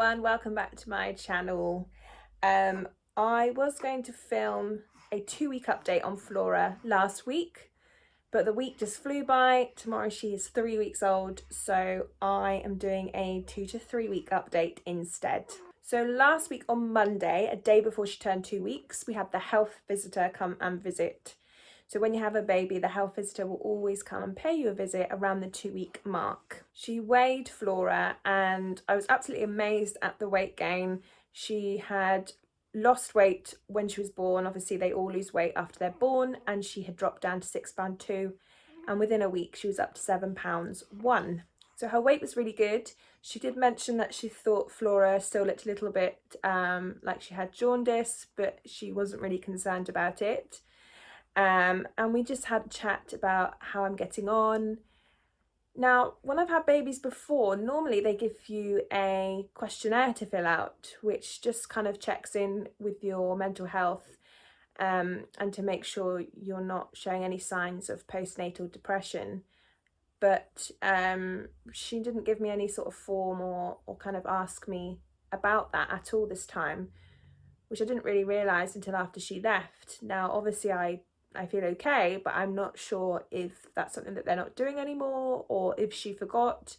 everyone, welcome back to my channel. I was going to film a 2-week update on Flora last week, but the week just flew by. Tomorrow she is 3 weeks old, so I am doing a 2 to 3 week update instead. So last week on Monday, a day before she turned 2 weeks, we had the health visitor come and visit. So when you have a baby, the health visitor will always come and pay you a visit around the 2-week mark. She weighed Flora and I was absolutely amazed at the weight gain. She had lost weight when she was born. Obviously they all lose weight after they're born, and she had dropped down to 6 pound 2, and within a week she was up to 7 pounds 1. So her weight was really good. She did mention that she thought Flora still looked a little bit like she had jaundice, but she wasn't really concerned about it. And we just had a chat about how I'm getting on. Now, when I've had babies before, normally they give you a questionnaire to fill out, which just kind of checks in with your mental health and to make sure you're not showing any signs of postnatal depression. But she didn't give me any sort of form or kind of ask me about that at all this time, which I didn't really realise until after she left. Now, obviously I feel okay, but I'm not sure if that's something that they're not doing anymore or if she forgot.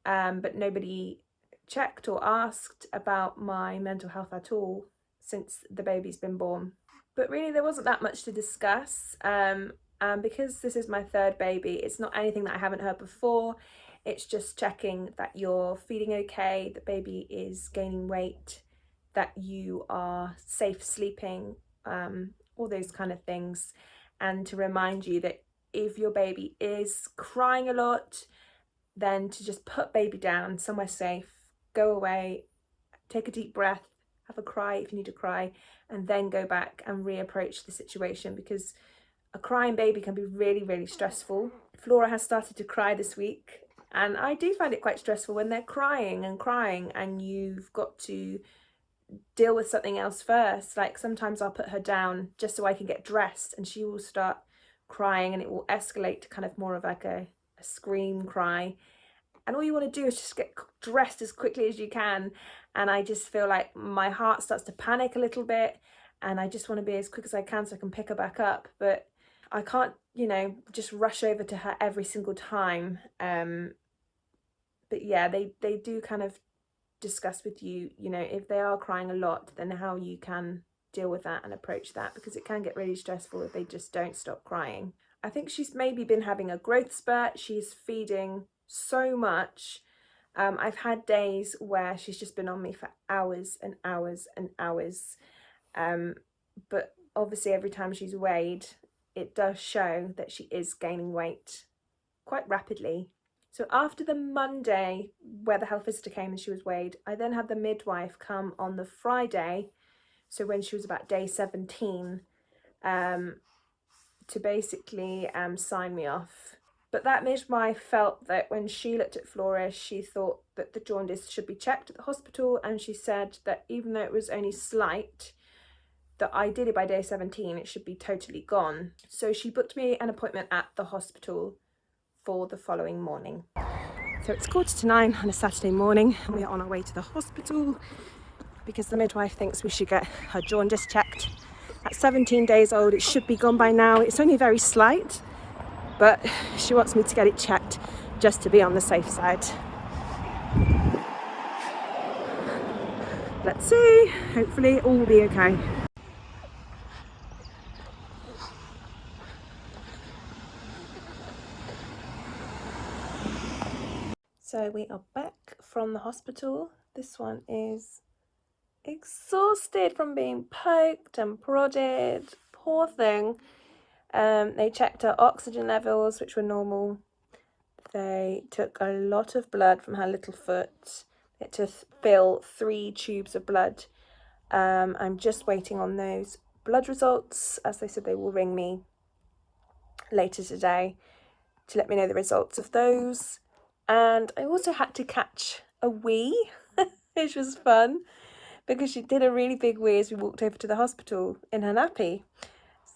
But nobody checked or asked about my mental health at all since the baby's been born. But really there wasn't that much to discuss. And because this is my third baby, it's not anything that I haven't heard before. It's just checking that you're feeding okay, the baby is gaining weight, that you are safe sleeping, all those kind of things, and to remind you that if your baby is crying a lot, then to just put baby down somewhere safe, go away, take a deep breath, have a cry if you need to cry, and then go back and reapproach the situation, because a crying baby can be really, really stressful. Flora has started to cry this week, and I do find it quite stressful when they're crying and you've got to deal with something else first. Like sometimes I'll put her down just so I can get dressed, and she will start crying and it will escalate to kind of more of like a scream cry, and all you want to do is just get dressed as quickly as you can. And I just feel like my heart starts to panic a little bit, and I just want to be as quick as I can so I can pick her back up. But I can't, just rush over to her every single time. But yeah, they do kind of discuss with you, if they are crying a lot, then how you can deal with that and approach that, because it can get really stressful if they just don't stop crying. I think she's maybe been having a growth spurt. She's feeding so much. I've had days where she's just been on me for hours and hours and hours. But obviously every time she's weighed, it does show that she is gaining weight quite rapidly. So after the Monday where the health visitor came and she was weighed, I then had the midwife come on the Friday, so when she was about day 17, to basically sign me off. But that midwife felt that when she looked at Flora, she thought that the jaundice should be checked at the hospital, and she said that even though it was only slight, that ideally by day 17 it should be totally gone. So she booked me an appointment at the hospital for the following morning. So it's 9:15 on a Saturday morning, and we are on our way to the hospital because the midwife thinks we should get her jaundice checked. At 17 days old, it should be gone by now. It's only very slight, but she wants me to get it checked just to be on the safe side. Let's see, hopefully all will be okay. So we are back from the hospital. This one is exhausted from being poked and prodded. Poor thing. They checked her oxygen levels, which were normal. They took a lot of blood from her little foot. They had to fill 3 tubes of blood. I'm just waiting on those blood results, as they said they will ring me later today to let me know the results of those. And I also had to catch a wee, which was fun, because she did a really big wee as we walked over to the hospital in her nappy.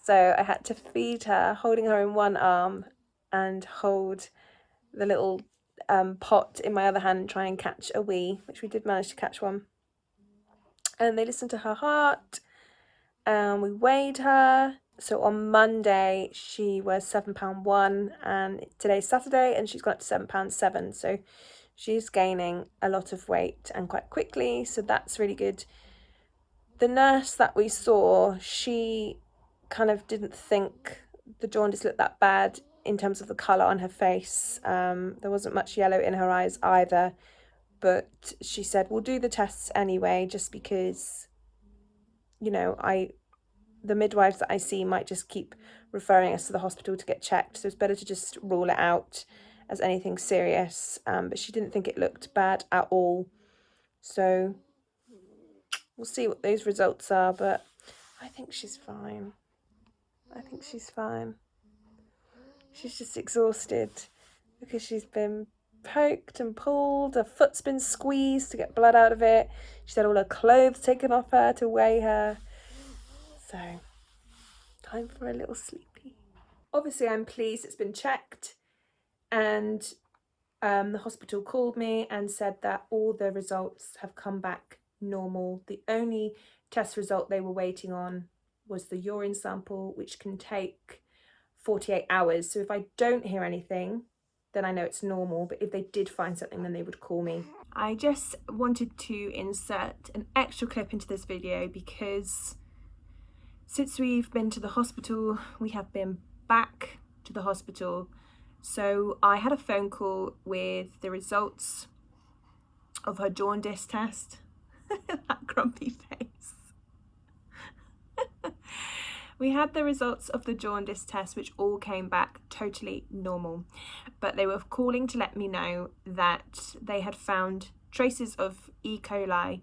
So I had to feed her, holding her in one arm, and hold the little pot in my other hand and try and catch a wee, which we did manage to catch one. And they listened to her heart, and we weighed her. So on Monday she was £7.1, and today's Saturday and she's got up to £7.7. So she's gaining a lot of weight and quite quickly, so that's really good. The nurse that we saw, she kind of didn't think the jaundice looked that bad in terms of the colour on her face. There wasn't much yellow in her eyes either, but she said we'll do the tests anyway, just because, you know, the midwives that I see might just keep referring us to the hospital to get checked, so it's better to just rule it out as anything serious. But she didn't think it looked bad at all, so we'll see what those results are. But I think she's fine. I think she's fine. She's just exhausted because she's been poked and pulled, her foot's been squeezed to get blood out of it. She's had all her clothes taken off her to weigh her. So, time for a little sleepy. Obviously, I'm pleased it's been checked, and the hospital called me and said that all the results have come back normal. The only test result they were waiting on was the urine sample, which can take 48 hours. So if I don't hear anything, then I know it's normal. But if they did find something, then they would call me. I just wanted to insert an extra clip into this video because since we've been to the hospital, we have been back to the hospital. So I had a phone call with the results of her jaundice test. That grumpy face. We had the results of the jaundice test, which all came back totally normal. But they were calling to let me know that they had found traces of E.Coli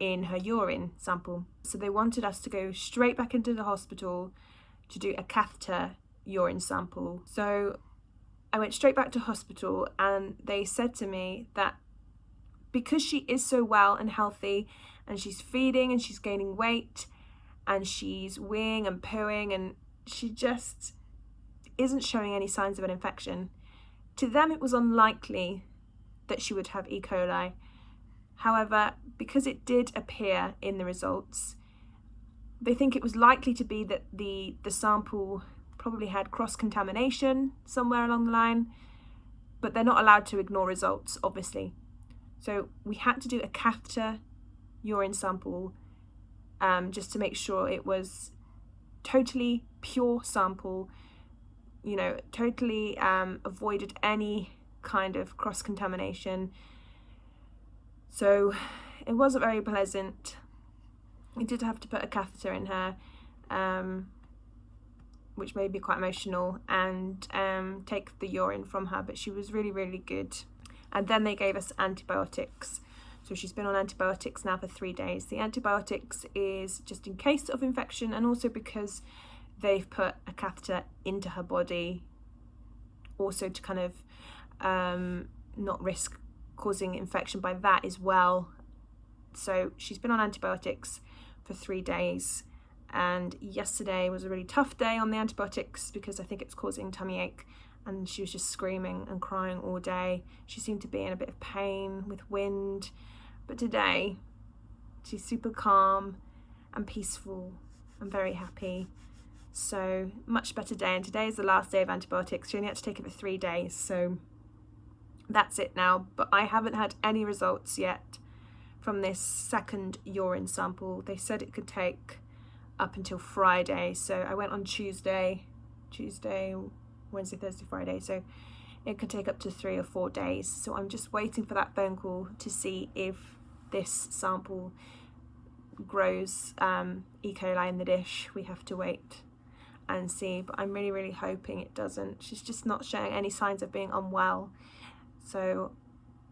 in her urine sample. So they wanted us to go straight back into the hospital to do a catheter urine sample. So I went straight back to hospital, and they said to me that because she is so well and healthy, and she's feeding and she's gaining weight and she's weeing and pooing, and she just isn't showing any signs of an infection, to them it was unlikely that she would have E. coli. However, because it did appear in the results, they think it was likely to be that the sample probably had cross-contamination somewhere along the line, but they're not allowed to ignore results, obviously. So we had to do a catheter urine sample just to make sure it was totally pure sample, you know, totally avoided any kind of cross-contamination. So it wasn't very pleasant. We did have to put a catheter in her, which made me quite emotional, and take the urine from her, but she was really, really good. And then they gave us antibiotics. So she's been on antibiotics now for 3 days. The antibiotics is just in case of infection, and also because they've put a catheter into her body, also to kind of not risk causing infection by that as well. So she's been on antibiotics for 3 days, and yesterday was a really tough day on the antibiotics because I think it's causing tummy ache, and she was just screaming and crying all day. She seemed to be in a bit of pain with wind, but today she's super calm and peaceful and very happy. So much better day, and today is the last day of antibiotics. She only had to take it for 3 days, so that's it now. But I haven't had any results yet from this second urine sample. They said it could take up until Friday, so I went on Tuesday, Wednesday, Thursday, Friday, so it could take up to 3 or 4 days. So I'm just waiting for that phone call to see if this sample grows E. coli in the dish. We have to wait and see, but I'm really, really hoping it doesn't. She's just not showing any signs of being unwell, so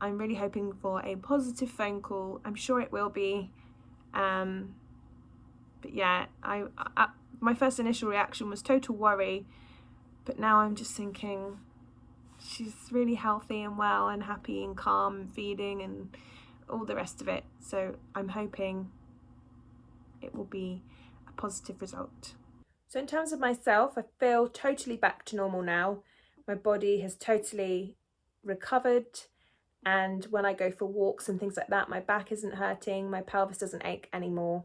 I'm really hoping for a positive phone call. I'm sure it will be, but yeah, I my first initial reaction was total worry, but now I'm just thinking she's really healthy and well and happy and calm and feeding and all the rest of it. So I'm hoping it will be a positive result. So in terms of myself, I feel totally back to normal now. My body has totally recovered. And when I go for walks and things like that, my back isn't hurting, my pelvis doesn't ache anymore.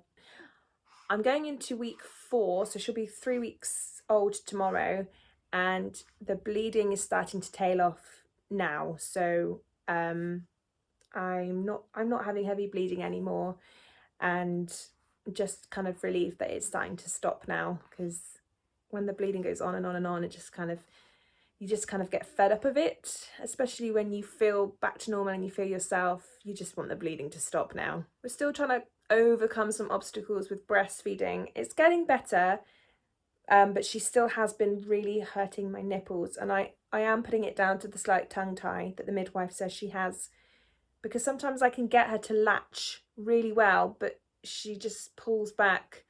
I'm going into week 4, so she'll be 3 weeks old tomorrow, and the bleeding is starting to tail off now. So I'm not having heavy bleeding anymore, and just kind of relieved that it's starting to stop now, because when the bleeding goes on and on and on, it just kind of, you just kind of get fed up of it, especially when you feel back to normal and you feel yourself. You just want the bleeding to stop now. We're still trying to overcome some obstacles with breastfeeding. It's getting better, but she still has been really hurting my nipples, and I am putting it down to the slight tongue tie that the midwife says she has, because sometimes I can get her to latch really well, but she just pulls back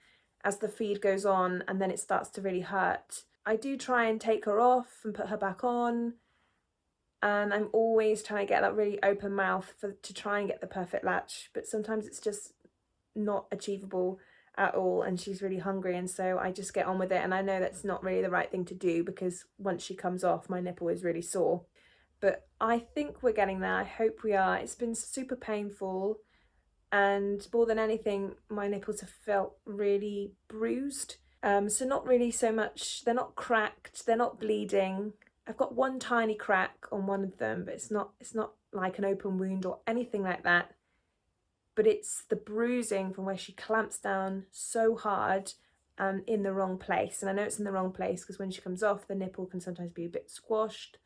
as the feed goes on, and then it starts to really hurt. I do try and take her off and put her back on, and I'm always trying to get that really open mouth to try and get the perfect latch, but sometimes it's just not achievable at all, and she's really hungry, and so I just get on with it. And I know that's not really the right thing to do, because once she comes off, my nipple is really sore. But I think we're getting there. I hope we are. It's been super painful, and more than anything, my nipples have felt really bruised. So not really so much, they're not cracked, they're not bleeding. I've got one tiny crack on one of them, but it's not like an open wound or anything like that. But it's the bruising from where she clamps down so hard and in the wrong place. And I know it's in the wrong place because when she comes off, the nipple can sometimes be a bit squashed.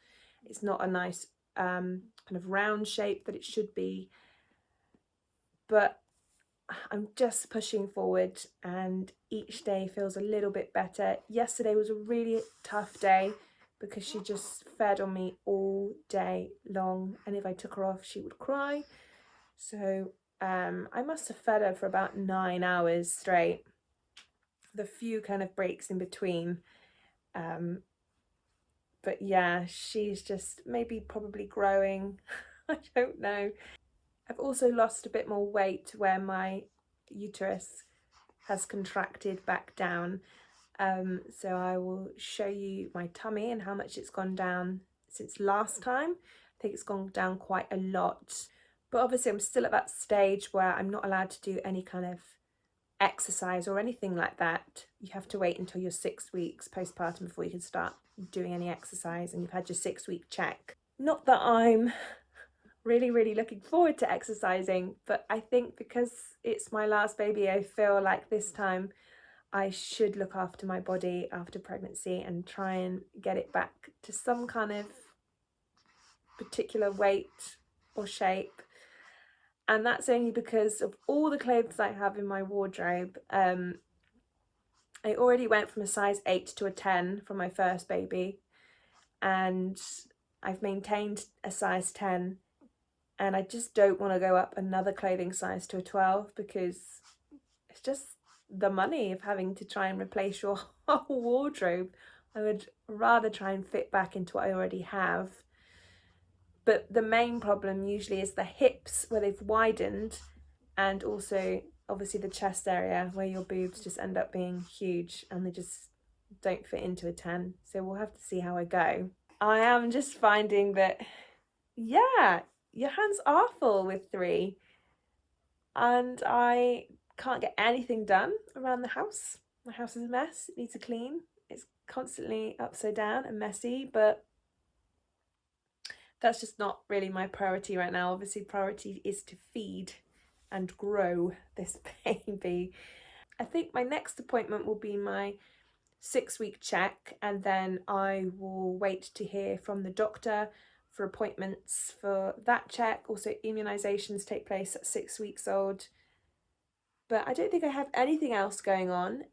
It's not a nice kind of round shape that it should be. But I'm just pushing forward, and each day feels a little bit better. Yesterday was a really tough day because she just fed on me all day long, and if I took her off, she would cry. So I must have fed her for about 9 hours straight, the few kind of breaks in between. But yeah, she's just probably growing. I don't know. I've also lost a bit more weight where my uterus has contracted back down. So I will show you my tummy and how much it's gone down since last time. I think it's gone down quite a lot. But obviously I'm still at that stage where I'm not allowed to do any kind of exercise or anything like that. You have to wait until you're 6 weeks postpartum before you can start doing any exercise, and you've had your 6-week check. Not that I'm really looking forward to exercising, but I think because it's my last baby, I feel like this time I should look after my body after pregnancy and try and get it back to some kind of particular weight or shape. And that's only because of all the clothes I have in my wardrobe. I already went from a size 8 to a 10 for my first baby, and I've maintained a size 10, and I just don't want to go up another clothing size to a 12, because it's just the money of having to try and replace your whole wardrobe. I would rather try and fit back into what I already have. But the main problem usually is the hips, where they've widened, and also obviously the chest area where your boobs just end up being huge and they just don't fit into a 10. So we'll have to see how I go. I am just finding that, yeah, your hands are full with 3, and I can't get anything done around the house. My house is a mess. It needs a clean. It's constantly upside down and messy, but that's just not really my priority right now. Obviously, priority is to feed and grow this baby. I think my next appointment will be my 6-week check, and then I will wait to hear from the doctor for appointments for that check. Also, immunisations take place at 6 weeks old. But I don't think I have anything else going on.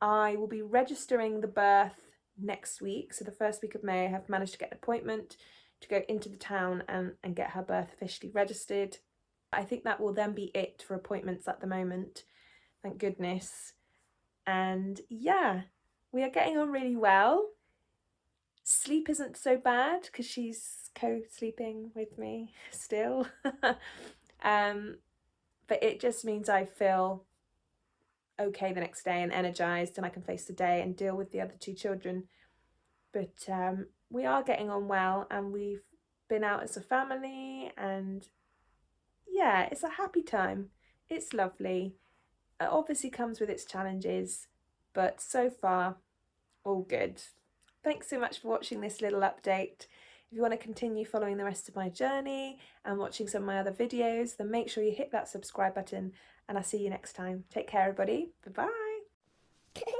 I will be registering the birth next week. So the first week of May, I have managed to get an appointment to go into the town and get her birth officially registered. I think that will then be it for appointments at the moment. Thank goodness. And yeah, we are getting on really well. Sleep isn't so bad because she's co-sleeping with me still. But it just means I feel okay the next day and energized, and I can face the day and deal with the other 2 children. But we are getting on well, and we've been out as a family, and yeah, it's a happy time. It's lovely. It obviously comes with its challenges, but so far, all good. Thanks so much for watching this little update. If you want to continue following the rest of my journey and watching some of my other videos, then make sure you hit that subscribe button, and I'll see you next time. Take care, everybody. Bye-bye.